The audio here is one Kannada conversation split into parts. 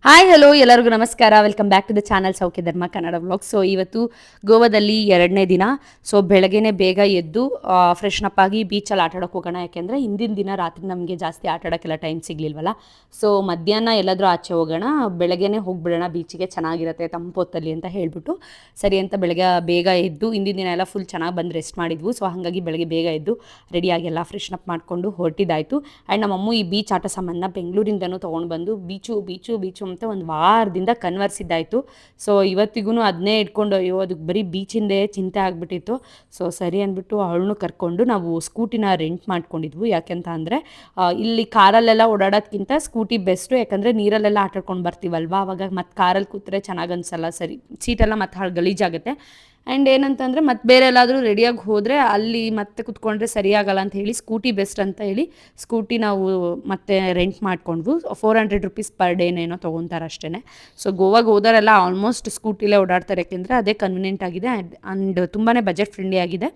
ಹಾಯ್ ಹಲೋ ಎಲ್ಲರಿಗೂ ನಮಸ್ಕಾರ. Welcome back to the channel ಸೌಖ್ಯ ಧರ್ಮ ಕನ್ನಡ ವ್ಲಾಗ್. ಸೊ ಇವತ್ತು ಗೋವಾದಲ್ಲಿ 2ನೇ ದಿನ. ಸೊ ಬೆಳಗ್ಗೆನೆ ಬೇಗ ಎದ್ದು ಫ್ರೆಶ್ನಪ್ ಆಗಿ ಬೀಚಲ್ಲಿ ಆಟಾಡೋಕೆ ಹೋಗೋಣ. ಯಾಕೆಂದರೆ ಹಿಂದಿನ ದಿನ ರಾತ್ರಿ ನಮಗೆ ಜಾಸ್ತಿ ಆಟಾಡೋಕ್ಕೆಲ್ಲ ಟೈಮ್ ಸಿಗಲಿಲ್ವಲ್ಲ. ಸೊ ಮಧ್ಯಾಹ್ನ ಎಲ್ಲಾದರೂ ಆಚೆ ಹೋಗೋಣ, ಬೆಳಗ್ಗೆನೇ ಹೋಗಿಬಿಡೋಣ ಬೀಚಿಗೆ, ಚೆನ್ನಾಗಿರುತ್ತೆ ತಂಪೊತ್ತಲ್ಲಿ ಅಂತ ಹೇಳಿಬಿಟ್ಟು ಸರಿ ಅಂತ ಬೆಳಗ್ಗೆ ಬೇಗ ಎದ್ದು, ಹಿಂದಿನ ದಿನ ಎಲ್ಲ ಫುಲ್ ಚೆನ್ನಾಗಿ ಬಂದು ರೆಸ್ಟ್ ಮಾಡಿದ್ವು. ಸೊ ಹಾಗಾಗಿ ಬೆಳಗ್ಗೆ ಬೇಗ ಎದ್ದು ರೆಡಿಯಾಗಿ ಎಲ್ಲ ಫ್ರೆಶ್ನಪ್ ಮಾಡಿಕೊಂಡು ಹೊರಟಿದ್ದಾಯಿತು. ಆ್ಯಂಡ್ ನಮ್ಮಮ್ಮ ಈ ಬೀಚ್ ಆಟ ಸಾಮಾನ ಬೆಂಗಳೂರಿಂದನೂ ತೊಗೊಂಡು ಬಂದು ಬೀಚು ಅಂತ ಒಂದು ವಾರದಿಂದ ಕನ್ವರ್ಸಿದ್ದಾಯಿತು. ಸೊ ಇವತ್ತಿಗೂ ಅದನ್ನೇ ಇಟ್ಕೊಂಡು ಅಯ್ಯೋ ಅದಕ್ಕೆ ಬರೀ ಬೀಚಿಂದೇ ಚಿಂತೆ ಆಗಿಬಿಟ್ಟಿತ್ತು. ಸೊ ಸರಿ ಅಂದ್ಬಿಟ್ಟು ಅವಳನ್ನು ಕರ್ಕೊಂಡು ನಾವು ಸ್ಕೂಟಿನ ರೆಂಟ್ ಮಾಡ್ಕೊಂಡಿದ್ವು. ಯಾಕೆಂತ ಅಂದರೆ ಇಲ್ಲಿ ಕಾರಲ್ಲೆಲ್ಲ ಓಡಾಡೋದ್ಕಿಂತ ಸ್ಕೂಟಿ ಬೆಸ್ಟು. ಯಾಕಂದರೆ ನೀರಲ್ಲೆಲ್ಲ ಆಟಾಡ್ಕೊಂಡು ಬರ್ತೀವಲ್ವ, ಆವಾಗ ಮತ್ತು ಕಾರಲ್ಲಿ ಕೂತ್ರೆ ಚೆನ್ನಾಗಿ ಅನಿಸಲ್ಲ, ಸರಿ ಸೀಟೆಲ್ಲ ಮತ್ತು ಗಲೀಜಾಗುತ್ತೆ. ಆ್ಯಂಡ್ ಏನಂತಂದರೆ ಮತ್ತೆ ಬೇರೆ ಎಲ್ಲಾದರೂ ರೆಡಿಯಾಗಿ ಹೋದರೆ ಅಲ್ಲಿ ಮತ್ತೆ ಕುತ್ಕೊಂಡ್ರೆ ಸರಿಯಾಗಲ್ಲ ಅಂತ ಹೇಳಿ ಸ್ಕೂಟಿ ಬೆಸ್ಟ್ ಅಂತ ಹೇಳಿ ಸ್ಕೂಟಿ ನಾವು ಮತ್ತೆ ರೆಂಟ್ ಮಾಡ್ಕೊಂಡ್ವು. 400 ರೂಪೀಸ್ ಪರ್ ಡೇನೇನೋ ತೊಗೊತಾರೆ ಅಷ್ಟೇ. ಸೊ ಗೋವಾಗೆ ಹೋದರೆಲ್ಲ ಆಲ್ಮೋಸ್ಟ್ ಸ್ಕೂಟಿಲೇ ಓಡಾಡ್ತಾರೆ, ಯಾಕೆಂದರೆ ಅದೇ ಕನ್ವಿನಿಯೆಂಟ್ ಆಗಿದೆ ಆ್ಯಂಡ್ ತುಂಬಾ ಬಜೆಟ್ ಫ್ರೆಂಡ್ಲಿ ಆಗಿದೆ.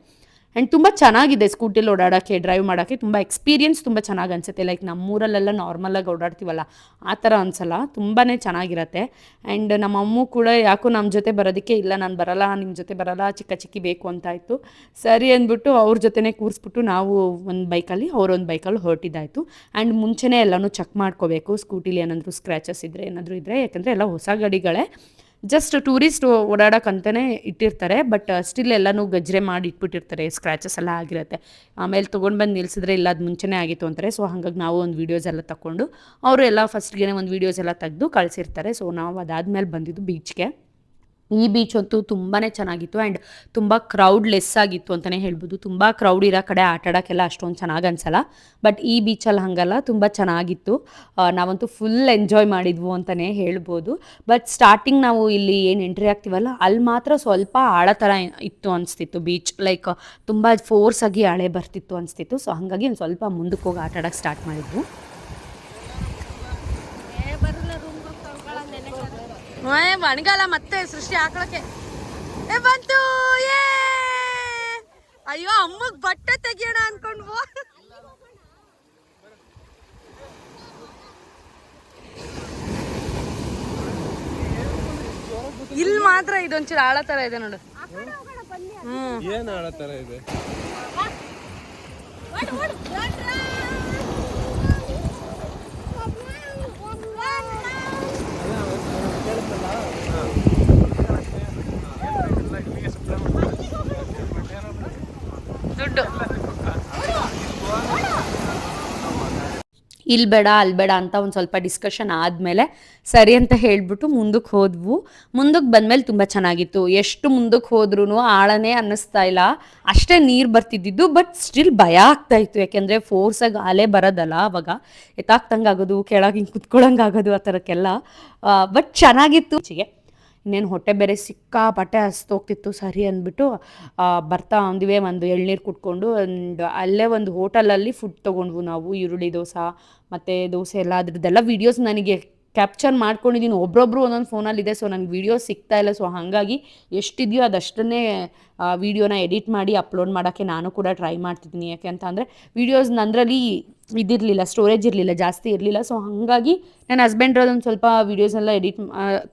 ಆ್ಯಂಡ್ ತುಂಬ ಚೆನ್ನಾಗಿದೆ ಸ್ಕೂಟಿಲಿ ಓಡಾಡೋಕ್ಕೆ, ಡ್ರೈವ್ ಮಾಡೋಕ್ಕೆ ತುಂಬ ಎಕ್ಸ್ಪೀರಿಯನ್ಸ್ ತುಂಬ ಚೆನ್ನಾಗಿ ಅನಿಸುತ್ತೆ. ಲೈಕ್ ನಮ್ಮೂರಲ್ಲೆಲ್ಲ ನಾರ್ಮಲಾಗಿ ಓಡಾಡ್ತೀವಲ್ಲ ಆ ಥರ ಅನಿಸಲ್ಲ, ತುಂಬಾ ಚೆನ್ನಾಗಿರುತ್ತೆ. ಆ್ಯಂಡ್ ನಮ್ಮ ಅಮ್ಮೂ ಕೂಡ ಯಾಕೋ ನಮ್ಮ ಜೊತೆ ಬರೋದಕ್ಕೆ ಇಲ್ಲ ನಾನು ಬರಲ್ಲ, ನಿಮ್ಮ ಜೊತೆ ಬರಲ್ಲ, ಚಿಕ್ಕಿ ಬೇಕು ಅಂತಾಯಿತು. ಸರಿ ಅಂದ್ಬಿಟ್ಟು ಅವ್ರ ಜೊತೆನೇ ಕೂರಿಸ್ಬಿಟ್ಟು ನಾವು ಒಂದು ಬೈಕಲ್ಲಿ ಅವರೊಂದು ಬೈಕಲ್ಲಿ ಹೊರಟಿದ್ದಾಯಿತು. ಆ್ಯಂಡ್ ಮುಂಚೆನೇ ಎಲ್ಲನೂ ಚೆಕ್ ಮಾಡ್ಕೋಬೇಕು, ಸ್ಕೂಟಿಲಿ ಏನಾದರೂ ಸ್ಕ್ರ್ಯಾಚಸ್ ಇದ್ದರೆ ಏನಾದರೂ ಇದ್ದರೆ, ಯಾಕಂದರೆ ಎಲ್ಲ ಹೊಸ ಗಾಡಿಗಳೇ, ಜಸ್ಟ್ ಟೂರಿಸ್ಟ್ ಓಡಾಡೋಕ್ಕಂತಲೇ ಇಟ್ಟಿರ್ತಾರೆ. ಬಟ್ ಸ್ಟಿಲ್ ಎಲ್ಲನೂ ಗಜ್ರೆ ಮಾಡಿ ಇಟ್ಬಿಟ್ಟಿರ್ತಾರೆ, ಸ್ಕ್ರ್ಯಾಚಸ್ ಎಲ್ಲ ಆಗಿರುತ್ತೆ. ಆಮೇಲೆ ತೊಗೊಂಡು ಬಂದು ನಿಲ್ಲಿಸಿದ್ರೆ ಇಲ್ಲ ಅದು ಮುಂಚೆನೇ ಆಗಿತ್ತು ಅಂತಾರೆ. ಸೊ ಹಾಗಾಗಿ ನಾವು ಒಂದು ವೀಡಿಯೋಸ್ ಎಲ್ಲ ತಗೊಂಡು ಅವರು ಎಲ್ಲ ಫಸ್ಟ್ಗೆ ಒಂದು ವೀಡಿಯೋಸ್ ಎಲ್ಲ ತೆಗೆದು ಕಳಿಸಿರ್ತಾರೆ. ಸೊ ನಾವು ಅದಾದಮೇಲೆ ಬಂದಿದ್ದು ಬೀಚ್ಗೆ. ಈ ಬೀಚ್ ಅಂತೂ ತುಂಬಾ ಚೆನ್ನಾಗಿತ್ತು ಆ್ಯಂಡ್ ತುಂಬ ಕ್ರೌಡ್ಲೆಸ್ ಆಗಿತ್ತು ಅಂತಲೇ ಹೇಳ್ಬೋದು. ತುಂಬ ಕ್ರೌಡ್ ಇರೋ ಕಡೆ ಆಟಾಡೋಕ್ಕೆಲ್ಲ ಅಷ್ಟೊಂದು ಚೆನ್ನಾಗಿ ಅನಿಸಲ್ಲ. ಬಟ್ ಈ ಬೀಚಲ್ಲಿ ಹಾಗಲ್ಲ, ತುಂಬ ಚೆನ್ನಾಗಿತ್ತು. ನಾವಂತೂ ಫುಲ್ ಎಂಜಾಯ್ ಮಾಡಿದ್ವು ಅಂತಲೇ ಹೇಳ್ಬೋದು. ಬಟ್ ಸ್ಟಾರ್ಟಿಂಗ್ ನಾವು ಇಲ್ಲಿ ಏನು ಎಂಟ್ರಿ ಆಗ್ತೀವಲ್ಲ ಅಲ್ಲಿ ಮಾತ್ರ ಸ್ವಲ್ಪ ಆಳ ಥರ ಇತ್ತು ಅನಿಸ್ತಿತ್ತು ಬೀಚ್. ಲೈಕ್ ತುಂಬ ಫೋರ್ಸಾಗಿ ಅಲೆ ಬರ್ತಿತ್ತು ಅನಿಸ್ತಿತ್ತು. ಸೊ ಹಾಗಾಗಿ ಒಂದು ಸ್ವಲ್ಪ ಮುಂದಕ್ಕೆ ಹೋಗಿ ಆಟಾಡೋಕ್ಕೆ ಸ್ಟಾರ್ಟ್ ಮಾಡಿದ್ವು. ಮಣಗಾಲ ಮತ್ತೆ ಸೃಷ್ಟಿ ಹಾಕೊಳಕ್ಕೆ ಬಂತು. ಅಯ್ಯೋ ಅಮ್ಮಗ್ ಬಟ್ಟೆ ತೆಗಿಯೋಣ ಅನ್ಕೊಂಡ್ವು. ಇಲ್ಲಿ ಮಾತ್ರ ಇದೊಂಚೂರು ಆಳ ತರ ಇದೆ ನೋಡು. ಏನ್ ಆಳ ತರ ಇದೆ? ದುಡ್ಡು ಇಲ್ಲಿ ಬೇಡ ಅಲ್ಲಿ ಬೇಡ ಅಂತ ಒಂದು ಸ್ವಲ್ಪ ಡಿಸ್ಕಷನ್ ಆದಮೇಲೆ ಸರಿ ಅಂತ ಹೇಳಿಬಿಟ್ಟು ಮುಂದಕ್ಕೆ ಹೋದ್ವು. ಮುಂದಕ್ಕೆ ಬಂದಮೇಲೆ ತುಂಬ ಚೆನ್ನಾಗಿತ್ತು. ಎಷ್ಟು ಮುಂದಕ್ಕೆ ಹೋದ್ರೂ ಆಳನೇ ಅನ್ನಿಸ್ತಾ ಇಲ್ಲ, ಅಷ್ಟೇ ನೀರು ಬರ್ತಿದ್ದಿದ್ದು. ಬಟ್ ಸ್ಟಿಲ್ ಭಯ ಆಗ್ತಾಯಿತ್ತು, ಯಾಕೆಂದರೆ ಫೋರ್ಸಾಗಿ ಅಲೆ ಬರೋದಲ್ಲ, ಅವಾಗ ಎತ್ತಾಕ್ತಂಗೆ ಆಗೋದು, ಕೆಳಗೆ ಹಿಂಗೆ ಕುತ್ಕೊಳ್ಳೋಂಗೆ ಆಗೋದು, ಆ ಥರಕ್ಕೆಲ್ಲ. ಬಟ್ ಚೆನ್ನಾಗಿತ್ತು. ಚಿಗೆ ಇನ್ನೇನು ಹೊಟ್ಟೆ ಬೇರೆ ಸಿಕ್ಕಾಪಟ್ಟೆ ಹಸ್ತೋಗ್ತಿತ್ತು. ಸರಿ ಅಂದ್ಬಿಟ್ಟು ಬರ್ತಾ ಅಂದಿವೆ ಒಂದು ಎಳ್ನೀರು ಕುಟ್ಕೊಂಡು ಅಲ್ಲೇ ಒಂದು ಹೋಟೆಲಲ್ಲಿ ಫುಡ್ ತೊಗೊಂಡ್ವು ನಾವು. ಈರುಳ್ಳಿ ದೋಸೆ ಮತ್ತು ದೋಸೆ ಎಲ್ಲ ಅದ್ರದ್ದೆಲ್ಲ ವೀಡಿಯೋಸ್ ನನಗೆ ಕ್ಯಾಪ್ಚರ್ ಮಾಡ್ಕೊಂಡಿದ್ದೀನಿ. ಒಬ್ಬೊಬ್ರು ಒಂದೊಂದು ಫೋನಲ್ಲಿದೆ. ಸೊ ನನಗೆ ವೀಡಿಯೋಸ್ ಸಿಗ್ತಾ ಇಲ್ಲ. ಸೊ ಹಾಗಾಗಿ ಎಷ್ಟಿದೆಯೋ ಅದಷ್ಟನ್ನೇ ವೀಡಿಯೋನ ಎಡಿಟ್ ಮಾಡಿ ಅಪ್ಲೋಡ್ ಮಾಡೋಕ್ಕೆ ನಾನು ಕೂಡ ಟ್ರೈ ಮಾಡ್ತಿದ್ದೀನಿ. ಯಾಕೆ ಅಂತ ಅಂದರೆ ವೀಡಿಯೋಸ್ ನಂದರಲ್ಲಿ ಇದಿರಲಿಲ್ಲ, ಸ್ಟೋರೇಜ್ ಇರಲಿಲ್ಲ, ಜಾಸ್ತಿ ಇರಲಿಲ್ಲ. ಸೊ ಹಾಗಾಗಿ ನನ್ನ ಹಸ್ಬೆಂಡ್ರದೊಂದು ಸ್ವಲ್ಪ ವೀಡಿಯೋಸೆಲ್ಲ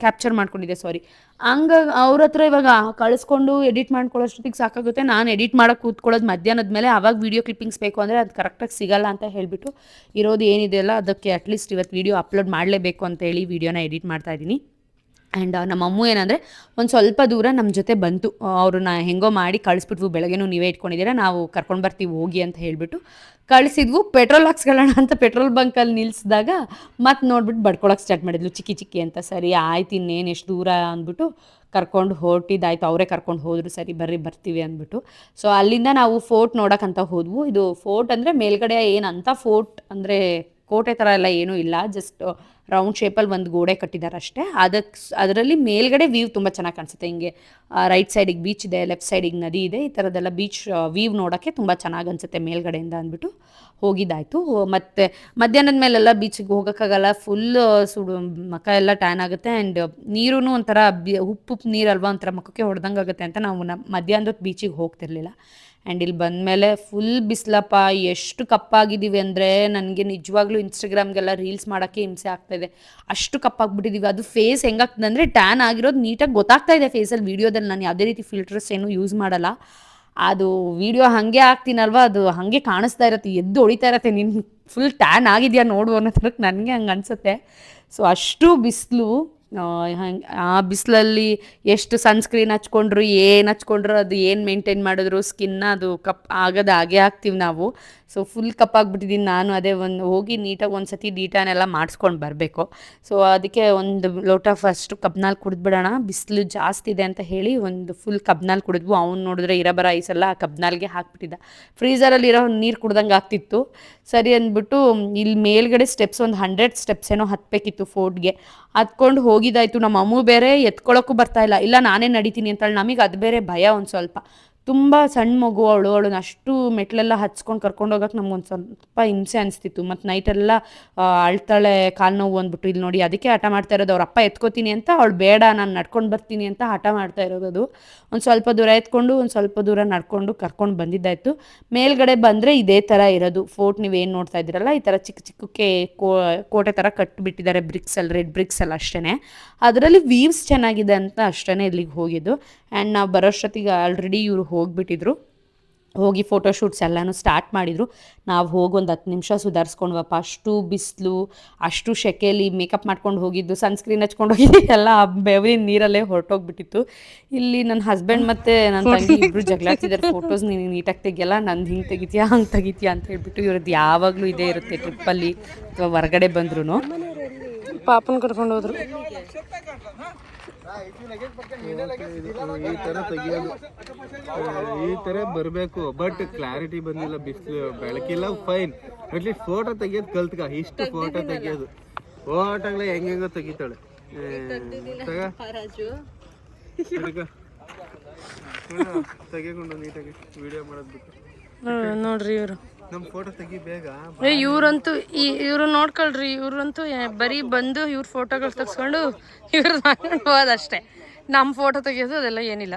ಕ್ಯಾಪ್ಚರ್ ಮಾಡ್ಕೊಂಡಿದ್ದೆ. ಹಂಗಾಗಿ ಅವ್ರ ಹತ್ರ ಇವಾಗ ಕಳಿಸ್ಕೊಂಡು ಎಡಿಟ್ ಮಾಡ್ಕೊಳ್ಳೋಷ್ಟೊತ್ತಿಗೆ ಸಾಕಾಗುತ್ತೆ. ನಾನು ಎಡಿಟ್ ಮಾಡೋಕ್ಕೆ ಕೂತ್ಕೊಳ್ಳೋದು ಮಧ್ಯಾಹ್ನದ ಮೇಲೆ. ಆವಾಗ ವೀಡಿಯೋ ಕ್ಲಿಪ್ಪಿಂಗ್ಸ್ ಬೇಕು ಅಂದರೆ ಅದು ಕರೆಕ್ಟಾಗಿ ಸಿಗಲ್ಲ ಅಂತ ಹೇಳಿಬಿಟ್ಟು ಇರೋದು ಏನಿದೆಯಲ್ಲ ಅದಕ್ಕೆ ಅಟ್ಲೀಸ್ಟ್ ಇವತ್ತು ವೀಡಿಯೋ ಅಪ್ಲೋಡ್ ಮಾಡಲೇಬೇಕು ಅಂತೇಳಿ ವೀಡಿಯೋನ ಎಡಿಟ್ ಮಾಡ್ತಾಯಿದ್ದೀನಿ. ಆ್ಯಂಡ್ ನಮ್ಮ ಅಮ್ಮ ಏನಂದರೆ ಒಂದು ಸ್ವಲ್ಪ ದೂರ ನಮ್ಮ ಜೊತೆ ಬಂತು. ಅವ್ರನ್ನ ಹೆಂಗೋ ಮಾಡಿ ಕಳಿಸ್ಬಿಟ್ವು. ಬೆಳಗ್ಗೆನೂ ನೀವೇ ಇಟ್ಕೊಂಡಿದ್ದೀರಾ, ನಾವು ಕರ್ಕೊಂಡು ಬರ್ತೀವಿ ಹೋಗಿ ಅಂತ ಹೇಳಿಬಿಟ್ಟು ಕಳಿಸಿದ್ವು. ಪೆಟ್ರೋಲ್ ಹಾಕ್ಸ್ಕೊಳ್ಳೋಣ ಅಂತ ಪೆಟ್ರೋಲ್ ಬಂಕಲ್ಲಿ ನಿಲ್ಲಿಸಿದಾಗ ಮತ್ತೆ ನೋಡ್ಬಿಟ್ಟು ಬಡ್ಕೊಳಕ್ಕೆ ಸ್ಟಾರ್ಟ್ ಮಾಡಿದ್ಲು ಚಿಕ್ಕಿ ಅಂತ. ಸರಿ ಆಯ್ತು ಇನ್ನೇನು ಎಷ್ಟು ದೂರ ಅಂದ್ಬಿಟ್ಟು ಕರ್ಕೊಂಡು ಹೊರಟಿದ್ದಾಯ್ತು. ಅವರೇ ಕರ್ಕೊಂಡು ಹೋದರು. ಸರಿ ಬರ್ತೀವಿ ಅಂದ್ಬಿಟ್ಟು. ಸೊ ಅಲ್ಲಿಂದ ನಾವು ಫೋರ್ಟ್ ನೋಡೋಕ್ಕಂತ ಹೋದ್ವು. ಇದು ಫೋರ್ಟ್ ಅಂದರೆ ಮೇಲ್ಗಡೆ ಏನಂತ ಫೋರ್ಟ್ ಅಂದರೆ ಕೋಟೆ ಥರ ಎಲ್ಲ ಏನೂ ಇಲ್ಲ, ಜಸ್ಟ್ ರೌಂಡ್ ಶೇಪಲ್ಲಿ ಒಂದು ಗೋಡೆ ಕಟ್ಟಿದ್ದಾರೆ ಅಷ್ಟೇ. ಅದರಲ್ಲಿ ಮೇಲ್ಗಡೆ ವ್ಯೂ ತುಂಬ ಚೆನ್ನಾಗಿ ಕಾಣಿಸುತ್ತೆ. ಹಿಂಗೆ ರೈಟ್ ಸೈಡಿಗೆ ಬೀಚ್ ಇದೆ, ಲೆಫ್ಟ್ ಸೈಡಿಗೆ ನದಿ ಇದೆ. ಈ ಥರದ್ದೆಲ್ಲ ಬೀಚ್ ವ್ಯೂ ನೋಡೋಕ್ಕೆ ತುಂಬ ಚೆನ್ನಾಗಿ ಅನಿಸುತ್ತೆ ಮೇಲ್ಗಡೆಯಿಂದ ಅಂದ್ಬಿಟ್ಟು ಹೋಗಿದ್ದಾಯಿತು. ಮತ್ತು ಮಧ್ಯಾಹ್ನದ ಮೇಲೆಲ್ಲ ಬೀಚಿಗೆ ಹೋಗೋಕ್ಕಾಗಲ್ಲ, ಫುಲ್ ಮುಖ ಎಲ್ಲ ಟ್ಯಾನ್ ಆಗುತ್ತೆ. ಆ್ಯಂಡ್ ನೀರೂ ಒಂಥರ ಉಪ್ಪು ನೀರಲ್ವ, ಒಂಥರ ಮುಖಕ್ಕೆ ಹೊಡೆದಂಗೆ ಆಗುತ್ತೆ ಅಂತ ನಾವು ಮಧ್ಯಾಹ್ನದ ಬೀಚಿಗೆ ಹೋಗ್ತಿರ್ಲಿಲ್ಲ. ಆ್ಯಂಡ್ ಇಲ್ಲಿ ಬಂದಮೇಲೆ ಫುಲ್ ಬಿಸಿಲಪ್ಪ, ಎಷ್ಟು ಕಪ್ಪಾಗಿದ್ದೀವಿ ಅಂದರೆ ನನಗೆ ನಿಜವಾಗ್ಲೂ ಇನ್ಸ್ಟಾಗ್ರಾಮ್ಗೆಲ್ಲ ರೀಲ್ಸ್ ಮಾಡೋಕ್ಕೆ ಹಿಂಸೆ ಆಗ್ತಾಯಿದೆ, ಅಷ್ಟು ಕಪ್ಪಾಗ್ಬಿಟ್ಟಿದ್ದೀವಿ. ಅದು ಫೇಸ್ ಹೆಂಗಾಗ್ತದೆ ಅಂದರೆ ಟ್ಯಾನ್ ಆಗಿರೋದು ನೀಟಾಗಿ ಗೊತ್ತಾಗ್ತಾ ಇದೆ ಫೇಸಲ್ಲಿ. ವೀಡಿಯೋದಲ್ಲಿ ನಾನು ಯಾವುದೇ ರೀತಿ ಫಿಲ್ಟರ್ಸ್ ಏನೂ ಯೂಸ್ ಮಾಡಲ್ಲ. ಅದು ವಿಡಿಯೋ ಹಾಗೆ ಹಾಕ್ತೀನಲ್ವ, ಅದು ಹಾಗೆ ಕಾಣಿಸ್ತಾ ಇರುತ್ತೆ, ಎದ್ದು ಹೊಡಿತಾ ಇರತ್ತೆ, ನೀನು ಫುಲ್ ಟ್ಯಾನ್ ಆಗಿದೆಯಾ ನೋಡು ಅನ್ನೋ ಥರಕ್ಕೆ ನನಗೆ ಹಂಗೆ ಅನಿಸುತ್ತೆ. ಸೊ ಅಷ್ಟು ಬಿಸಿಲು. ಹಂಗೆ ಆ ಬಿಸಿಲಲ್ಲಿ ಎಷ್ಟು ಸನ್ಸ್ಕ್ರೀನ್ ಹಚ್ಕೊಂಡ್ರು ಏನು ಹಚ್ಕೊಂಡ್ರು ಅದು ಏನು ಮೇಂಟೈನ್ ಮಾಡಿದ್ರು ಸ್ಕಿನ್ನ ಅದು ಕಪ್ ಆಗೋದು ಹಾಗೆ ಆಗ್ತೀವಿ ನಾವು. ಸೊ ಫುಲ್ ಕಪ್ಪಾಗ್ಬಿಟ್ಟಿದ್ದೀನಿ ನಾನು. ಅದೇ ಹೋಗಿ ನೀಟಾಗಿ ಒಂದು ಸತಿ ಡೀಟಾನೆಲ್ಲ ಮಾಡಿಸ್ಕೊಂಡು ಬರಬೇಕು. ಸೊ ಅದಕ್ಕೆ ಒಂದು ಲೋಟ ಫಸ್ಟು ಕಬ್ನಾಲ್ ಕುಡಿದ್ಬಿಡೋಣ, ಬಿಸಿಲು ಜಾಸ್ತಿ ಇದೆ ಅಂತ ಹೇಳಿ ಒಂದು ಫುಲ್ ಕಬ್ನಾಲ್ ಕುಡಿದ್ವು. ಅವ್ನು ನೋಡಿದ್ರೆ ಇರಬರ ಐಸೆಲ್ಲ ಆ ಕಬ್ನಾಲ್ಗೆ ಹಾಕ್ಬಿಟ್ಟಿದ್ದ. ಫ್ರೀಝರಲ್ಲಿ ಇರೋ ನೀರು ಕುಡ್ದಂಗೆ ಆಗ್ತಿತ್ತು. ಸರಿ ಅಂದ್ಬಿಟ್ಟು ಇಲ್ಲಿ ಮೇಲ್ಗಡೆ ಸ್ಟೆಪ್ಸ್ ಒಂದು 100 ಸ್ಟೆಪ್ಸ್ ಏನೋ ಹತ್ತಬೇಕಿತ್ತು ಫೋರ್ಟ್ಗೆ. ಹತ್ಕೊಂಡು ಹೋಗಿದ್ದಾಯಿತು. ನಮ್ಮ ಅಮ್ಮು ಬೇರೆ ಎತ್ಕೊಳ್ಳೋಕ್ಕೂ ಬರ್ತಾಯಿಲ್ಲ, ಇಲ್ಲ ನಾನೇ ನಡಿತೀನಿ ಅಂತೇಳಿ. ನಮಗೆ ಅದು ಬೇರೆ ಭಯ ಒಂದು ಸ್ವಲ್ಪ. ತುಂಬ ಸಣ್ಣ ಮಗು ಅವಳನ್ನ ಅಷ್ಟು ಮೆಟ್ಲೆಲ್ಲ ಹಚ್ಕೊಂಡು ಕರ್ಕೊಂಡು ಹೋಗೋಕೆ ನಮ್ಗೊಂದು ಸ್ವಲ್ಪ ಹಿಂಸೆ ಅನಿಸ್ತಿತ್ತು. ಮತ್ತು ನೈಟೆಲ್ಲ ಅಳ್ತಾಳೆ, ಕಾಲು ನೋವು ಅಂದ್ಬಿಟ್ಟು. ಇಲ್ಲಿ ನೋಡಿ ಅದಕ್ಕೆ ಹಠ ಮಾಡ್ತಾ ಇರೋದು. ಅವ್ರ ಅಪ್ಪ ಎತ್ಕೋತೀನಿ ಅಂತ, ಅವಳು ಬೇಡ ನಾನು ನಡ್ಕೊಂಡು ಬರ್ತೀನಿ ಅಂತ ಹಠ ಮಾಡ್ತಾ ಇರೋದು. ಒಂದು ಸ್ವಲ್ಪ ದೂರ ಎತ್ಕೊಂಡು ಒಂದು ಸ್ವಲ್ಪ ದೂರ ನಡ್ಕೊಂಡು ಕರ್ಕೊಂಡು ಬಂದಿದ್ದಾಯಿತು. ಮೇಲ್ಗಡೆ ಬಂದರೆ ಇದೇ ಥರ ಇರೋದು ಫೋರ್ಟ್. ನೀವೇನು ನೋಡ್ತಾ ಇದ್ದೀರಲ್ಲ, ಈ ಥರ ಚಿಕ್ಕ ಚಿಕ್ಕಕ್ಕೆ ಕೋಟೆ ಥರ ಕಟ್ಟಿಬಿಟ್ಟಿದ್ದಾರೆ ಬ್ರಿಕ್ಸಲ್ಲಿ, ರೆಡ್ ಬ್ರಿಕ್ಸಲ್ಲಿ ಅಷ್ಟೇ. ಅದರಲ್ಲಿ ವೀವ್ಸ್ ಚೆನ್ನಾಗಿದೆ ಅಂತ ಅಷ್ಟೇ ಇಲ್ಲಿಗೆ ಹೋಗಿದ್ದು. ಆ್ಯಂಡ್ ನಾವು ಬರೋಷ್ಟೊತ್ತಿಗೆ ಆಲ್ರೆಡಿ ಇವರು ಹೋಗಿಬಿಟ್ಟಿದ್ರು. ಹೋಗಿ ಫೋಟೋಶೂಟ್ಸ್ ಎಲ್ಲನೂ ಸ್ಟಾರ್ಟ್ ಮಾಡಿದರು. ನಾವು ಹೋಗಿ ಒಂದು 10 ನಿಮಿಷ ಸುಧಾರಿಸ್ಕೊಂಡ್ವಪ್ಪ. ಅಷ್ಟು ಬಿಸಿಲು, ಅಷ್ಟು ಸೆಕೆಯಲ್ಲಿ ಮೇಕಪ್ ಮಾಡ್ಕೊಂಡು ಹೋಗಿದ್ದು, ಸನ್ಸ್ಕ್ರೀನ್ ಹಚ್ಕೊಂಡು ಹೋಗಿದ್ದು ಎಲ್ಲ ಬೆವರಿನ ನೀರಲ್ಲೇ ಹೊರಟೋಗ್ಬಿಟ್ಟಿತ್ತು. ಇಲ್ಲಿ ನನ್ನ ಹಸ್ಬೆಂಡ್ ಮತ್ತು ನನ್ನ ತಂಗಿ ಇಬ್ಬರು ಜಗಳಾಡ್ತಿದ್ದಾರೆ, ಫೋಟೋಸ್ ನೀನು ನೀಟಾಗಿ ತೆಗಿಯಲ್ಲ, ನಂದು ಹಿಂಗೆ ತೆಗಿತೀಯಾ ಹಂಗೆ ತೆಗಿತೀಯಾ ಅಂತ ಹೇಳ್ಬಿಟ್ಟು. ಇವ್ರದ್ದು ಯಾವಾಗಲೂ ಇದೇ ಇರುತ್ತೆ ಟ್ರಿಪ್ಪಲ್ಲಿ ಅಥವಾ ಹೊರಗಡೆ ಬಂದ್ರೂ. ಪಾಪನ ಕರ್ಕೊಂಡು ಹೋದ್ರು. ಈ ತರ ತೆಗಿಯೋದು, ಈ ತರ ಬರಬೇಕು. ಬಟ್ ಕ್ಲಾರಿಟಿ ಬಂದಿಲ್ಲ, ಬಿಸಿಲು ಬೆಳಕಿಲ್ಲ, ಫೈನ್. ಅಟ್ಲೀಸ್ಟ್ ಫೋಟೋ ತೆಗಿಯೋದು ಕಲ್ತ್ಕ. ಇಷ್ಟು ಫೋಟೋ ತೆಗಿಯೋದು, ಫೋಟೋಗಳ ಹೆಂಗೆಂಗೋ ತೆಗಿತಾಳೆ. ತೆಗಿಕೊಂಡು ನೀಟಾಗಿ ವಿಡಿಯೋ ಮಾಡೋದು ಬಿಟ್ಟು ನೋಡ್ರಿ ಇವರು ನಮ್ಮ ಫೋಟೋ ತೆಗಿ ಬೇಗ. ಇವ್ರಂತೂ ಇವ್ರು ನೋಡ್ಕೊಳ್ರಿ, ಇವ್ರಂತೂ ಬರೀ ಬಂದು ಇವ್ರ ಫೋಟೋಗಳು ತೆಗ್ಸ್ಕೊಂಡು ಇವ್ರದ್ದು ಮಾಡ್ಕೊಂಡು ಹೋದಷ್ಟೇ. ನಮ್ಮ ಫೋಟೋ ತೆಗಿಯೋದು ಅದೆಲ್ಲ ಏನಿಲ್ಲ.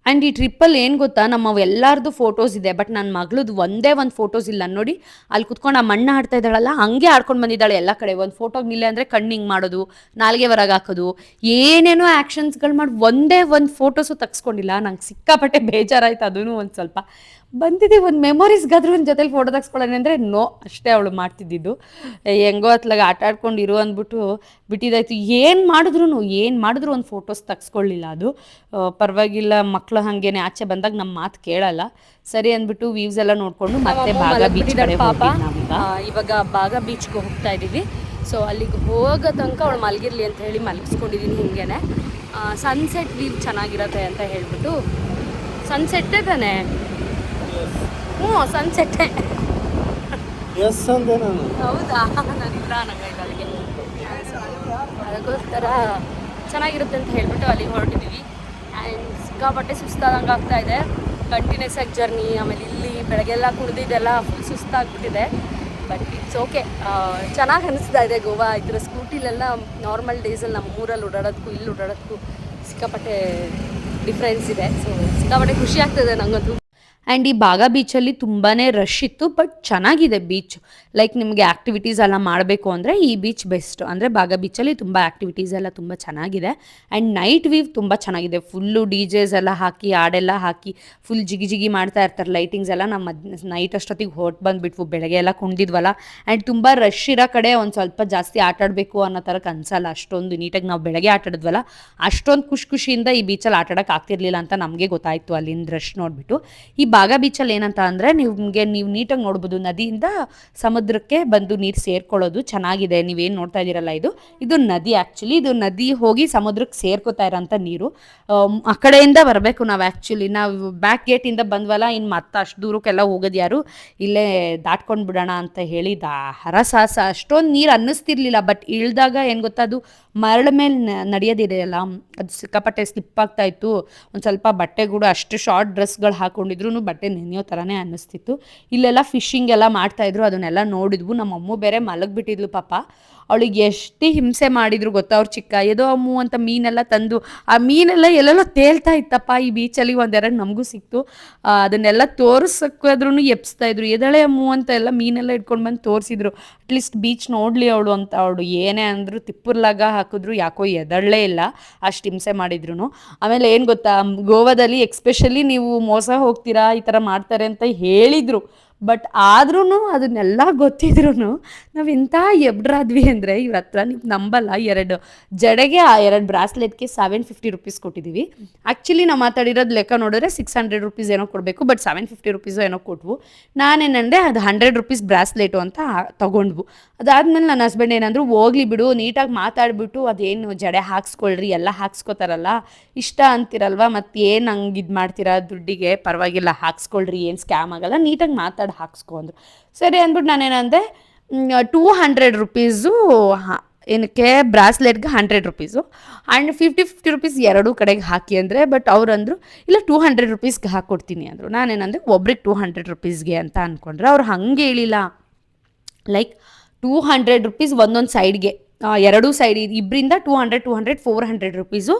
ಆ್ಯಂಡ್ ಈ ಟ್ರಿಪ್ಪಲ್ಲಿ ಏನು ಗೊತ್ತಾ, ನಮ್ಮ ಎಲ್ಲರದ್ದು ಫೋಟೋಸ್ ಇದೆ, ಬಟ್ ನನ್ನ ಮಗಳದ್ದು ಒಂದೇ ಒಂದು ಫೋಟೋಸ್ ಇಲ್ಲ ನೋಡಿ. ಅಲ್ಲಿ ಕುತ್ಕೊಂಡು ಆ ಮಣ್ಣು ಆಡ್ತಾ ಇದ್ದಾಳಲ್ಲ, ಹಂಗೆ ಆಡ್ಕೊಂಡು ಬಂದಿದ್ದಾಳೆ ಎಲ್ಲ ಕಡೆ. ಒಂದು ಫೋಟೋಗೆ ನಿಲ್ಲ ಅಂದರೆ ಕಣ್ಣಿಂಗ್ ಮಾಡೋದು, ನಾಲ್ಗೆ ಹೊರಗೆ ಹಾಕೋದು, ಏನೇನೋ ಆ್ಯಕ್ಷನ್ಸ್ಗಳು ಮಾಡಿ ಒಂದೇ ಒಂದು ಫೋಟೋಸು ತೆಗ್ಸ್ಕೊಂಡಿಲ್ಲ. ನಂಗೆ ಸಿಕ್ಕಾಪಟ್ಟೆ ಬೇಜಾರಾಯ್ತು. ಅದೂ ಒಂದು ಸ್ವಲ್ಪ ಬಂದಿದೆ, ಒಂದು ಮೆಮೊರೀಸ್ಗಾದ್ರೂ ಒಂದು ಜೊತೆಲಿ ಫೋಟೋ ತೆಗ್ಸ್ಕೊಳ್ಳೋಣ ಅಂದರೆ ನೋ, ಅಷ್ಟೇ ಅವಳು ಮಾಡ್ತಿದ್ದಿದ್ದು. ಹೆಂಗೋ ಅತ್ಲಾಗ ಆಟ ಆಡ್ಕೊಂಡು ಇರು ಅಂದ್ಬಿಟ್ಟು ಬಿಟ್ಟಿದ್ದಾಯ್ತು. ಏನು ಮಾಡಿದ್ರು ಒಂದು ಫೋಟೋಸ್ ತೆಗ್ಸ್ಕೊಳ್ಳಿಲ್ಲ. ಅದು ಪರವಾಗಿಲ್ಲ, ಮಕ್ಕಳು ಹಾಗೇನೆ ಆಚೆ ಬಂದಾಗ ನಮ್ಮ ಮಾತು ಕೇಳಲ್ಲ. ಸರಿ ಅಂದ್ಬಿಟ್ಟು ವ್ಯೂಸ್ ಎಲ್ಲ ನೋಡಿಕೊಂಡು ಮತ್ತೆ ಬಾಗ ಬೀಚ್ ಕಡೆ ಇವಾಗ ಬಾಗ ಬೀಚ್ಗೆ ಹೋಗ್ತಾ ಇದ್ದೀವಿ. ಸೊ ಅಲ್ಲಿಗೆ ಹೋಗೋ ತನಕ ಅವಳು ಮಲಗಿರ್ಲಿ ಅಂತ ಹೇಳಿ ಮಲಗಿಸ್ಕೊಂಡಿದ್ದೀನಿ ಹಿಂಗೇನೆ. ಸನ್ಸೆಟ್ ವ್ಯೂ ಚೆನ್ನಾಗಿರತ್ತೆ ಅಂತ ಹೇಳ್ಬಿಟ್ಟು. ಸನ್ಸೆಟ್ಟೇ ತಾನೆ? ಹ್ಞೂ ಸನ್ಸೆಟ್ಟೇ. ಹೌದಾ? ನಾನಿಲ್ಲ ನಂಗೈತೆ ಅಲ್ಲಿಗೆ. ಅದಕ್ಕೋಸ್ಕರ ಚೆನ್ನಾಗಿರುತ್ತೆ ಅಂತ ಹೇಳ್ಬಿಟ್ಟು ಅಲ್ಲಿಗೆ ಹೊರಟಿದ್ದೀವಿ. ಆ್ಯಂಡ್ ಸಿಕ್ಕಾಪಟ್ಟೆ ಸುಸ್ತಾದಂಗೆ ಆಗ್ತಾ ಇದೆ. ಕಂಟಿನ್ಯೂಸ್ ಆಗಿ ಜರ್ನಿ, ಆಮೇಲೆ ಇಲ್ಲಿ ಬೆಳಗ್ಗೆಲ್ಲ ಕುಡಿದಿದ್ದೆಲ್ಲ ಫುಲ್ ಸುಸ್ತಾಗ್ಬಿಟ್ಟಿದೆ. But it's okay. ಚೆನ್ನಾಗಿ ಅನಿಸ್ತಾ ಇದೆ ಗೋವಾ. ಈ ಥರ ಸ್ಕೂಟಿಲೆಲ್ಲ ನಾರ್ಮಲ್ ಡೇಸಲ್ಲಿ ನಮ್ಮ ಊರಲ್ಲಿ ಓಡಾಡೋದಕ್ಕೂ ಇಲ್ಲಿ ಓಡಾಡೋದಕ್ಕೂ ಸಿಕ್ಕಾಪಟ್ಟೆ ಡಿಫ್ರೆನ್ಸ್ ಇದೆ. ಸೊ ಸಿಕ್ಕಾಪಟ್ಟೆ ಖುಷಿ ಆಗ್ತದೆ ನನಗಂತೂ. ಆ್ಯಂಡ್ ಈ ಬಾಗ ಬೀಚಲ್ಲಿ ತುಂಬಾ ರಶ್ ಇತ್ತು, ಬಟ್ ಚೆನ್ನಾಗಿದೆ ಬೀಚ್. ಲೈಕ್ ನಿಮಗೆ ಆ್ಯಕ್ಟಿವಿಟೀಸ್ ಎಲ್ಲ ಮಾಡಬೇಕು ಅಂದರೆ ಈ ಬೀಚ್ ಬೆಸ್ಟ್. ಅಂದರೆ ಬಾಗ ಬೀಚಲ್ಲಿ ತುಂಬ ಆ್ಯಕ್ಟಿವಿಟೀಸ್ ಎಲ್ಲ ತುಂಬ ಚೆನ್ನಾಗಿದೆ. ಆ್ಯಂಡ್ ನೈಟ್ ವ್ಯೂ ತುಂಬ ಚೆನ್ನಾಗಿದೆ. ಫುಲ್ಲು DJs ಎಲ್ಲ ಹಾಕಿ, ಹಾಡೆಲ್ಲ ಹಾಕಿ ಫುಲ್ ಜಿಗಿ ಮಾಡ್ತಾ ಇರ್ತಾರೆ ಲೈಟಿಂಗ್ಸ್ ಎಲ್ಲ. ನಮ್ಮ ನೈಟ್ ಅಷ್ಟೊತ್ತಿಗೆ ಹೊರಟು ಬಂದುಬಿಟ್ವು, ಬೆಳಗ್ಗೆ ಎಲ್ಲ ಕುಣಿದಿದ್ವಲ್ಲ. ಆ್ಯಂಡ್ ತುಂಬ ರಶ್ ಇರೋ ಕಡೆ ಒಂದು ಸ್ವಲ್ಪ ಜಾಸ್ತಿ ಆಟ ಆಡಬೇಕು ಅನ್ನೋ ಥರಕ್ಕೆ ಅನ್ಸಲ್ಲ. ಅಷ್ಟೊಂದು ನೀಟಾಗಿ ನಾವು ಬೆಳಗ್ಗೆ ಆಟ ಆಡಿದ್ವಲ್ಲ, ಅಷ್ಟೊಂದು ಖುಷಿಯಿಂದ ಈ ಬೀಚಲ್ಲಿ ಆಟ ಆಡೋಕೆ ಆಗ್ತಿರ್ಲಿಲ್ಲ ಅಂತ ನಮಗೆ ಗೊತ್ತಾಯಿತು ಅಲ್ಲಿಂದ ರಶ್ ನೋಡಿಬಿಟ್ಟು. ಈ ಬಾಗ ಬೀಚಲ್ಲಿ ಏನಂತ ಅಂದರೆ ನೀವು ನೀಟಾಗಿ ನೋಡ್ಬೋದು, ನದಿಯಿಂದ ಸಮುದ್ರಕ್ಕೆ ಬಂದು ನೀರು ಸೇರ್ಕೊಳ್ಳೋದು ಚೆನ್ನಾಗಿದೆ. ನೀವೇನು ನೋಡ್ತಾ ಇದ್ದೀರಲ್ಲ, ಇದು ನದಿ. ಆ್ಯಕ್ಚುಲಿ ಇದು ನದಿ ಹೋಗಿ ಸಮುದ್ರಕ್ಕೆ ಸೇರ್ಕೋತಾ ಇರೋಂಥ ನೀರು. ಆ ಕಡೆಯಿಂದ ಬರಬೇಕು ನಾವು. ಆ್ಯಕ್ಚುಲಿ ನಾವು ಬ್ಯಾಕ್ ಗೇಟಿಂದ ಬಂದ್ವಲ್ಲ, ಇನ್ನು ಮತ್ತೆ ಅಷ್ಟು ದೂರಕ್ಕೆಲ್ಲ ಹೋಗೋದು ಯಾರು, ಇಲ್ಲೇ ದಾಟ್ಕೊಂಡು ಬಿಡೋಣ ಅಂತ ಹೇಳಿ ಹರಸಾಹಸ. ಅಷ್ಟೊಂದು ನೀರು ಅನ್ನಿಸ್ತಿರ್ಲಿಲ್ಲ. ಬಟ್ ಇಳಿದಾಗ ಏನು ಗೊತ್ತಾ, ಅದು ಮರಳ ಮೇಲೆ ನಡೆಯೋದಿದೆಯಲ್ಲ, ಅದು ಸಿಕ್ಕಾಪಟ್ಟೆ ಸ್ಲಿಪ್ ಆಗ್ತಾ ಇತ್ತು. ಒಂದು ಸ್ವಲ್ಪ ಬಟ್ಟೆ ಕೂಡ ಅಷ್ಟು ಶಾರ್ಟ್ ಡ್ರೆಸ್ಗಳು ಹಾಕ್ಕೊಂಡಿದ್ರು ಬಟ್ಟೆ ನೆನೆಯೋ ಥರನೇ ಅನ್ನಿಸ್ತಿತ್ತು. ಇಲ್ಲೆಲ್ಲ ಫಿಶಿಂಗ್ ಎಲ್ಲ ಮಾಡ್ತಾಯಿದ್ರು, ಅದನ್ನೆಲ್ಲ ನೋಡಿದ್ವು. ನಮ್ಮ ಅಮ್ಮ ಬೇರೆ ಮಲಗಿಬಿಟ್ಟಿದ್ಲು ಪಾಪ. ಅವಳಿಗೆ ಎಷ್ಟು ಹಿಂಸೆ ಮಾಡಿದ್ರು ಗೊತ್ತಾ ಅವ್ರು ಚಿಕ್ಕ ಏದೋ ಅಮ್ಮು ಅಂತ ಮೀನೆಲ್ಲ ತಂದು ಆ ಮೀನೆಲ್ಲ ಎಲ್ಲೆಲ್ಲೋ ತೇಲ್ತಾ ಇತ್ತಪ್ಪ ಈ ಬೀಚಲ್ಲಿ ಒಂದೆರಡು ನಮಗೂ ಸಿಕ್ತು. ಅದನ್ನೆಲ್ಲ ತೋರಿಸಕ್ಕಾದ್ರೂ ಎಪ್ಸ್ತಾ ಇದ್ರು, ಎದಳೆ ಅಮ್ಮು ಅಂತ ಎಲ್ಲ ಮೀನೆಲ್ಲ ಇಟ್ಕೊಂಡು ಬಂದು ತೋರಿಸಿದ್ರು. ಅಟ್ಲೀಸ್ಟ್ ಬೀಚ್ ನೋಡಲಿ ಅವಳು ಅಂತ. ಅವಳು ಏನೇ ಅಂದರು ತಿಪ್ಪುರ್ಲಾಗ ಹಾಕಿದ್ರು ಯಾಕೋ ಎದಳಲೇ ಇಲ್ಲ, ಅಷ್ಟು ಹಿಂಸೆ ಮಾಡಿದ್ರು. ಆಮೇಲೆ ಏನು ಗೊತ್ತಾ, ಗೋವಾದಲ್ಲಿ ಎಕ್ಸ್ಪೆಷಲಿ ನೀವು ಮೋಸ ಹೋಗ್ತೀರಾ ಈ ಥರ ಮಾಡ್ತಾರೆ ಅಂತ ಹೇಳಿದರು. ಬಟ್ ಆದ್ರೂ ಅದನ್ನೆಲ್ಲ ಗೊತ್ತಿದ್ರು ನಾವು ಎಂಥ ಎಬ್ಡ್ರಾದ್ವಿ ಅಂದರೆ ಇವ್ರ ಹತ್ರ ನೀವು ನಂಬಲ್ಲ, 2 ಜಡೆಗೆ ಆ 2 ಬ್ರಾಸ್ಲೆಟ್ಗೆ 750 ರುಪೀಸ್ ಕೊಟ್ಟಿದ್ದೀವಿ. ಆ್ಯಕ್ಚುಲಿ ನಾವು ಮಾತಾಡಿರೋದು ಲೆಕ್ಕ ನೋಡಿದ್ರೆ 600 ರುಪೀಸ್ ಏನೋ ಕೊಡಬೇಕು, ಬಟ್ 750 ರುಪೀಸು ಏನೋ ಕೊಟ್ವು. ನಾನೇನಂದೆ ಅದು 100 ರುಪೀಸ್ ಬ್ರಾಸ್ಲೆಟು ಅಂತ ತೊಗೊಂಡ್ವು. ಅದಾದಮೇಲೆ ನನ್ನ ಹಸ್ಬೆಂಡ್ ಏನಂದ್ರು, ಹೋಗ್ಲಿ ಬಿಡು ನೀಟಾಗಿ ಮಾತಾಡ್ಬಿಟ್ಟು ಅದೇನು ಜಡೆ ಹಾಕ್ಸ್ಕೊಳ್ರಿ, ಎಲ್ಲ ಹಾಕ್ಸ್ಕೊತಾರಲ್ಲ, ಇಷ್ಟ ಅಂತಿರಲ್ವ, ಮತ್ತು ಏನು ಹಂಗೆ ಇದು ಮಾಡ್ತೀರಾ ದುಡ್ಡಿಗೆ, ಪರವಾಗಿಲ್ಲ ಹಾಕ್ಸ್ಕೊಳ್ರಿ, ಏನು ಸ್ಕ್ಯಾಮ್ ಆಗಲ್ಲ, ನೀಟಾಗಿ ಹಾಕ್ಸ್ಕೊ ಅಂದರು. ಸರಿ ಅಂದ್ಬಿಟ್ಟು ನಾನೇನಂದೆ 200 ರುಪೀಸು ಏನಕ್ಕೆ ಬ್ರಾಸ್ಲೆಟ್ಗೆ 100 ರುಪೀಸು ಆ್ಯಂಡ್ 50 ರುಪೀಸ್ ಎರಡೂ ಕಡೆಗೆ ಹಾಕಿ ಅಂದರೆ. ಬಟ್ ಅವ್ರಂದರು ಇಲ್ಲ 200 ರುಪೀಸ್ಗೆ ಹಾಕ್ಕೊಡ್ತೀನಿ ಅಂದರು. ನಾನೇನಂದರೆ ಒಬ್ರಿಗೆ 200 ರುಪೀಸ್ಗೆ ಅಂತ ಅಂದ್ಕೊಂಡ್ರೆ ಅವ್ರು ಹಂಗೆ ಹೇಳಿಲ್ಲ. ಲೈಕ್ 200 ರುಪೀಸ್ ಒಂದೊಂದು ಸೈಡ್ಗೆ, ಎರಡೂ ಸೈಡ್ ಇಬ್ಬರಿಂದ 200 400 ರುಪೀಸು.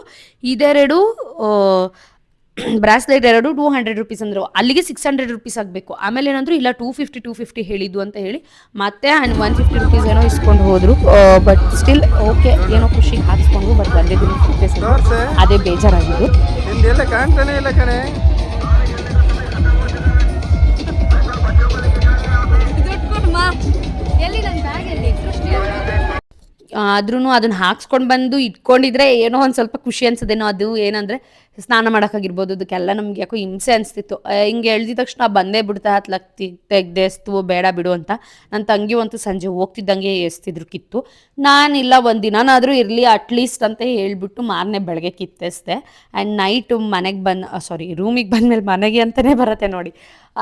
ಇದೆರಡು ಬ್ರಾಸ್ಲೆಟ್ 200 ರುಪೀಸ್ ಅಂದರು. ಅಲ್ಲಿಗೆ 600 ರುಪೀಸ್ ಆಗಬೇಕು. ಆಮೇಲೆ ಏನಂದ್ರು ಇಲ್ಲ 250 ಹೇಳಿದ್ದು ಅಂತ ಹೇಳಿ ಮತ್ತೆ 150 ರುಪೀಸ್ ಏನೋ ಇಸ್ಕೊಂಡು ಹೋದರು. ಬಟ್ ಸ್ಟಿಲ್ ಓಕೆ, ಏನೋ ಖುಷಿಗೆ ಹಾಕ್ಸ್ಕೊಂಡು. ಬಟ್ ಒಂದೇ ದಿನ ಅದೇ ಬೇಜಾರಾಗಿದ್ದು. ಕಾಣ್ತಾನೆ ಇಲ್ಲ ಕಣೆ. ಆದ್ರೂ ಅದನ್ನು ಹಾಕ್ಸ್ಕೊಂಡು ಬಂದು ಇಟ್ಕೊಂಡಿದ್ರೆ ಏನೋ ಒಂದು ಸ್ವಲ್ಪ ಖುಷಿ ಅನ್ಸೋದೇನೋ. ಅದು ಏನಂದರೆ ಸ್ನಾನ ಮಾಡೋಕ್ಕಾಗಿರ್ಬೋದು, ಅದಕ್ಕೆಲ್ಲ ನಮ್ಗೆ ಯಾಕೋ ಹಿಂಸೆ ಅನಿಸ್ತಿತ್ತು. ಹಿಂಗೆ ಎಳ್ದಿದ ತಕ್ಷಣ ಬಂದೇ ಬಿಡ್ತಾ ಹತ್ಲಕ್ ತೆಗ್ದೆಸ್ತು ಬೇಡ ಬಿಡು ಅಂತ. ನನ್ನ ತಂಗಿ ಅಂತೂ ಸಂಜೆ ಹೋಗ್ತಿದ್ದಂಗೆ ಎಸ್ತಿದ್ರು ಕಿತ್ತು. ನಾನಿಲ್ಲ ಒಂದು ದಿನನಾದರೂ ಇರಲಿ ಅಟ್ಲೀಸ್ಟ್ ಅಂತ ಹೇಳ್ಬಿಟ್ಟು ಮಾರನೇ ಬೆಳಗ್ಗೆ ಕಿತ್ತೆಸ್ದೆ. ಆ್ಯಂಡ್ ನೈಟು ಮನೆಗೆ ರೂಮಿಗೆ ಬಂದಮೇಲೆ ಮನೆಗೆ ಅಂತಲೇ ಬರುತ್ತೆ ನೋಡಿ,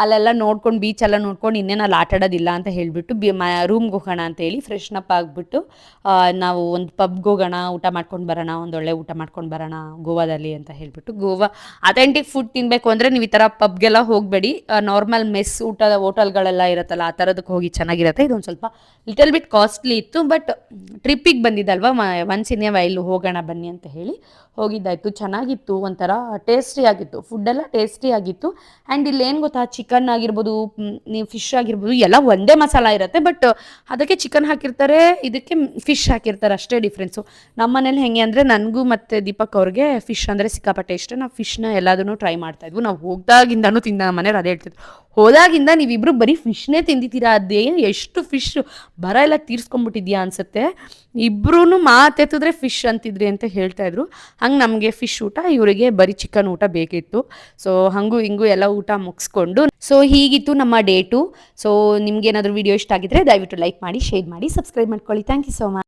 ಅಲ್ಲೆಲ್ಲ ನೋಡ್ಕೊಂಡು ಬೀಚೆಲ್ಲ ನೋಡ್ಕೊಂಡು ಇನ್ನೇನು ಅಲ್ಲಿ ಆಟಾಡೋದಿಲ್ಲ ಅಂತ ಹೇಳಿಬಿಟ್ಟು ರೂಮ್ಗೆ ಹೋಗೋಣ ಅಂತೇಳಿ ಫ್ರೆಶ್ನಪ್ ಆಗಿಬಿಟ್ಟು ನಾವು ಒಂದು ಪಬ್ಗೆ ಹೋಗೋಣ, ಊಟ ಮಾಡ್ಕೊಂಡು ಬರೋಣ, ಒಂದೊಳ್ಳೆ ಊಟ ಮಾಡ್ಕೊಂಡು ಬರೋಣ ಗೋವಾದಲ್ಲಿ ಅಂತ ಹೇಳ್ಬಿಟ್ಟು. ಗೋವಾ ಅಥೆಂಟಿಕ್ ಫುಡ್ ತಿನ್ನಬೇಕು ಅಂದರೆ ನೀವು ಈ ಥರ ಪಬ್ಗೆಲ್ಲ ಹೋಗಬೇಡಿ. ನಾರ್ಮಲ್ ಮೆಸ್ ಊಟದ ಹೋಟೆಲ್ಗಳೆಲ್ಲ ಇರುತ್ತಲ್ಲ ಆ ಥರದಕ್ಕೆ ಹೋಗಿ ಚೆನ್ನಾಗಿರುತ್ತೆ. ಇದೊಂದು ಸ್ವಲ್ಪ ಲಿಟಲ್ ಬಿಟ್ ಕಾಸ್ಟ್ಲಿ ಇತ್ತು. ಬಟ್ ಟ್ರಿಪ್ಪಿಗೆ ಬಂದಿದ್ದಲ್ವ, ಒನ್ಸ್ ಇನ್ ಎ ವೈಲ್ ಹೋಗೋಣ ಬನ್ನಿ ಅಂತ ಹೇಳಿ ಹೋಗಿದ್ದಾಯಿತು. ಚೆನ್ನಾಗಿತ್ತು, ಒಂಥರ ಟೇಸ್ಟಿ ಆಗಿತ್ತು, ಫುಡ್ಡೆಲ್ಲ ಟೇಸ್ಟಿ ಆಗಿತ್ತು. ಆ್ಯಂಡ್ ಇಲ್ಲಿ ಏನು ಗೊತ್ತಾ, ಚಿಕನ್ ಆಗಿರ್ಬೋದು, ನೀವು ಫಿಶ್ ಆಗಿರ್ಬೋದು, ಎಲ್ಲ ಒಂದೇ ಮಸಾಲ ಇರುತ್ತೆ. ಬಟ್ ಅದಕ್ಕೆ ಚಿಕನ್ ಹಾಕಿರ್ತಾರೆ, ಇದಕ್ಕೆ ಫಿಶ್ ಹಾಕಿರ್ತಾರೆ, ಅಷ್ಟೇ ಡಿಫ್ರೆನ್ಸು. ನಮ್ಮ ಮನೇಲಿ ಹೆಂಗೆ ಅಂದರೆ ನನಗೂ ಮತ್ತು ದೀಪಕ್ ಅವ್ರಿಗೆ ಫಿಶ್ ಅಂದರೆ ಸಿಕ್ಕಾಪಟ್ಟೆ ಇಷ್ಟ. ನಾವು ಫಿಶ್ನ ಎಲ್ಲದನ್ನೂ ಟ್ರೈ ಮಾಡ್ತಾಯಿದ್ವು. ನಾವು ಹೋಗ್ದಾಗಿಂದನೂ ನಮ್ಮ ಮನೆಯವ್ರು ಅದೇ ಹೇಳ್ತಿದ್ರು, ಹೋದಾಗಿಂದ ನೀವಿಬ್ಬರು ಬರೀ ಫಿಶ್ನೇ ತಿಂದಿದ್ದೀರಾ, ಅದೇನು ಎಷ್ಟು ಫಿಶ್ ಬರ ಎಲ್ಲ ತೀರ್ಸ್ಕೊಂಡ್ಬಿಟ್ಟಿದ್ಯಾ ಅನಿಸುತ್ತೆ, ಇಬ್ಬರೂ ಮಾತೆತ್ತಿದ್ರೆ ಫಿಶ್ ಅಂತಿದ್ರಿ ಅಂತ ಹೇಳ್ತಾಯಿದ್ರು. ಹಂಗೆ ನಮಗೆ ಫಿಶ್ ಊಟ, ಇವರಿಗೆ ಬರೀ ಚಿಕನ್ ಊಟ ಬೇಕಿತ್ತು. ಸೊ ಹಂಗೂ ಹಿಂಗೂ ಎಲ್ಲ ಊಟ ಮುಗಿಸ್ಕೊಂಡು ಸೊ ಹೀಗಿತ್ತು ನಮ್ಮ ಡೇಟು. ಸೊ ನಿಮ್ಗೇನಾದರೂ ವಿಡಿಯೋ ಇಷ್ಟ ಆಗಿದ್ರೆ ದಯವಿಟ್ಟು ಲೈಕ್ ಮಾಡಿ, ಶೇರ್ ಮಾಡಿ, ಸಬ್ಸ್ಕ್ರೈಬ್ ಮಾಡ್ಕೊಳ್ಳಿ. Thank you so much.